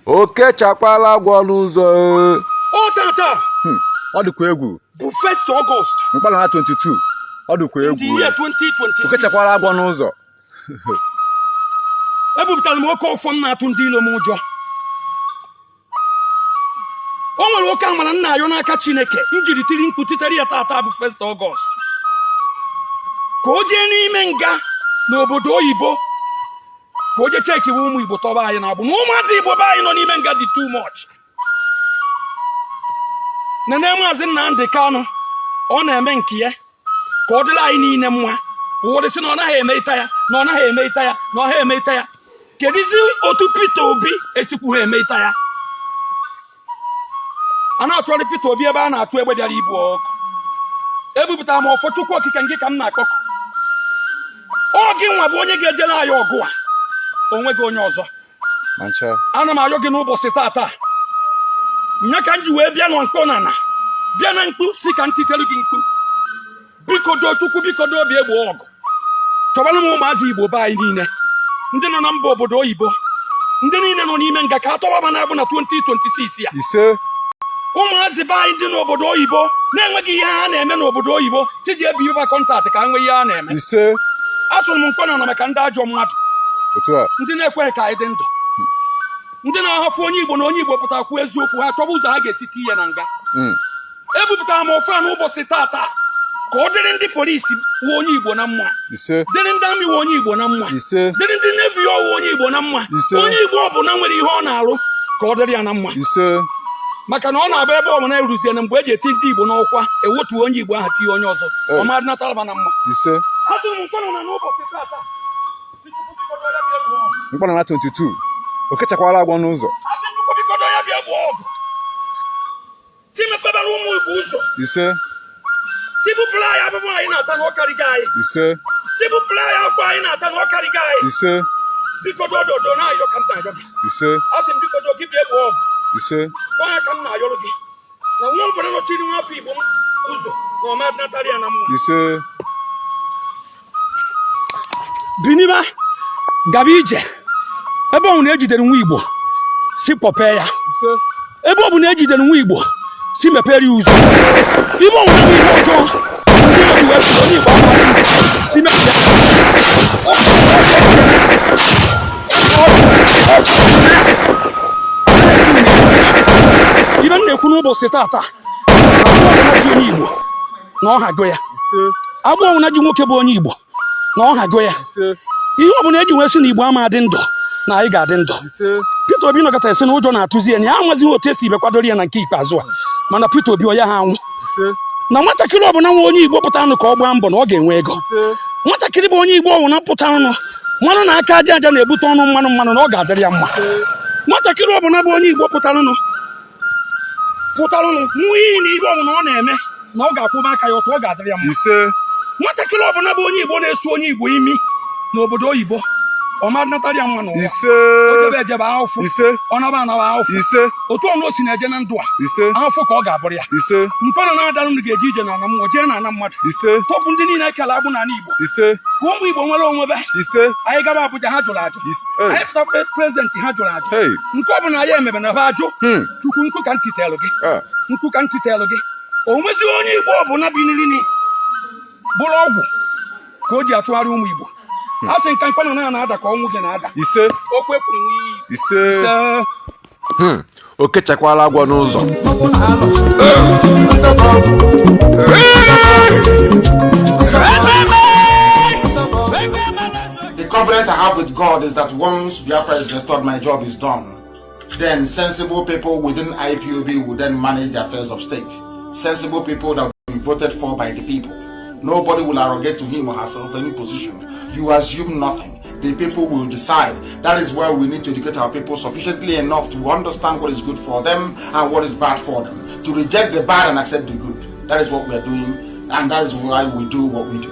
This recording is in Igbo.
Oke chakwala agwọ n'ụzọ. O tata. Ọ dịkwa egwu. Bụ 1st August. Mkpala na 22. Ọ dịkwa egwu. The year 2026. Oke chakwala agwọ n'ụzọ. Ebupụtara m oke ọfọ m na-atụ ndị ilo m ụjọ. O nwere oke amara nna ayọ n'aka Chineke njiri tiri mkpu titere ya tata bụ 1st August. Ka o jee n'ime nga n'obodo oyibo ka o jee chekiwe ụmụ Igbo tọba anyị na-agbụ na ụmụazị Igbo be anyị nọ n'ime nga dị too much. Nene Mazi Nnamdi Kanu ọ na-eme nke ya ka ọ dịla anyị niile mma. Ụfọdụ sị na ọ naghị emeita ya na ọ naghị emeita ya na ọ naghị emeita ya. Kedizi otu Peter Obi esikwughị emeita ya. A na-achọrọ Peter Obi ebe a na-atụ egbe bịara ibu ọkụ. Ebupụtara m ọfọ Chukwu okike nke ka m na-akpọkọ. Ọ gị nwa bụ onye ga-ejere anyị ọgụ a. Onwe gị onye ọzọ. Ana m ayọ gị n'ụbọchị tata. Nya ka m ji wee bịa n'nkpọ na bịa na mkpu si ka m titelu gị mkpu. Biko do Chukwu biko do obi egbe ọgụ. Chọbara m ụmụazị Igbo be anyị niile. Ndị nọ na mba obodo oyibo. Ndị niile nọ n'ime nga ka atọba ma na-abụ na 2026 ya. Ụmụazị be anyị dị n'obodo oyibo na-enweghị ihe ha na-eme n'obodo oyibo tiji ebi ụba kọntaktị ka nwee ihe ha na-eme. Asụrụ m mkpọnọ na maka ndị ajọ mmadụ. Ndị na-ekweghị ka anyị dị ndụ. Ndị na-ahapụ onye Igbo na onye Igbo pụta kwuo eziokwu ha chọba ụzọ ha ga-esi tinye na nga. Ebupụtara m ofe a n'ụbọchị tata ka ọ dịrị ndị polisi wụ onye Igbo na mma. Dịrị ndị amị wụ onye Igbo na mma. Dịrị ndị nevi wụ onye Igbo na mma. Onye Igbo ọbụla nwere ihe ọ na-arụ ka ọ dịrị ya na mma. Maka na ọ na-abụ ebe ọbụla eruzie na mgbe eji eti ndị Igbo n'ọkwa ewotu onye Igbo ahụ tinye onye ọzọ ọmadị natalaba na mma. Mkpana na 22. Oke chakwala agwọ n'ụzọ. Si mepebara ụmụ Igbo ụzọ. Si bupụla anyị abụbụ anyị na-ata na ọkarịga anyị. Si bupụla anyị akwa anyị na-ata na ọkarịga anyị. Biko dododo na-ayọ ka m na-ayọ gị. Asị m biko do gị bịa egwu ọgụ. Onye ka m na-ayọrọ gị na nwa obodo nọchiri nwa afọ Igbo ụzọ na ọmadị natara ya na mma. Biniba gaba ije ebe ọ bụ na ejidere nwa Igbo si kpọpee ya. Ebe ọ bụ na ejidere nwa Igbo si mepere ya ụzọ. Ibe ọ nwere ihe ọjọọ ndị obi wee bụ onye Igbo si mepere ibe m na-ekwu n'ụbọchị tata na ji onye Igbo na ọ hago ya. Agbọghọ na ji nwoke bụ onye Igbo na ọ hago ya. Ihe ọ bụla eji nwee sị na Igbo ama adị ndụ na anyị ga-adị ndụ. Peter Obi nọkọta esi na ụjọ na-atụzi ya na ya amazighị otu esi ibe kwadoro ya na nke ikpeazụ a mana Peter Obi ya ha anwụ na nwatakịrị ọbụla nwa onye Igbo pụta anụ ka ọ gbaa mbọ na ọ ga-enwe ego. Nwatakịrị bụ onye Igbo ọbụla pụta anụ mmanụ na aka aja aja na-ebute ọnụ mmanụ na ọ ga-adịrị ya mma. Nwatakịrị ọbụla bụ onye Igbo pụtara nụ nwa iyi na ihe ọbụla ọ na-eme na ọ ga-akwụba aka ya otu ọ ga-adịrị ya mma. Nwatakịrị ọbụla bụ onye Igbo na-esu onye Igbo imi n'obodo oyibo ọmadị natara ya mma n'ụwa. O jebe ejebe ahụfụ ọ naba anawa ahụfụ otu ọnụ o si na-eje na ndụ a ahụfụ ka ọ ga-abụrụ ya. Mkpana na-adanụ ndị ga-eje ije na ana mmụọ jee na ana mmadụ tọpụ ndị niile ekele agbụ n'ala Igbo ka ụmụ Igbo nwere onwe be. Anyị gaba Abuja ha jụrụ ajụ. Anyị pụta prezidenti ha jụrụ ajụ. Nke ọ bụla anyị emebe na ha ajụ Chukwu nkụ ka ntitelụ gị nkụ ka ntitelụ gị. O nwezi onye Igbo ọbụla bi n'irini bụrụ ọgwụ ka o ji atụgharị ụmụ Igbo. Asị nka mkpana na-ada ka ọnwụ gị na-ada. Okwu ekwuru n'iyi. Oke chakwala agwọ n'ụzọ. The confidence I have with God is that once Biafra is restored, my job is done. Then sensible people within IPOB will then manage the affairs of state. Sensible people that will be voted for by the people. Nobody will arrogate to him or herself any position. You assume nothing. The people will decide. That is where we need to educate our people sufficiently enough to understand what is good for them and what is bad for them. To reject the bad and accept the good. That is what we are doing, and that is why we do what we do.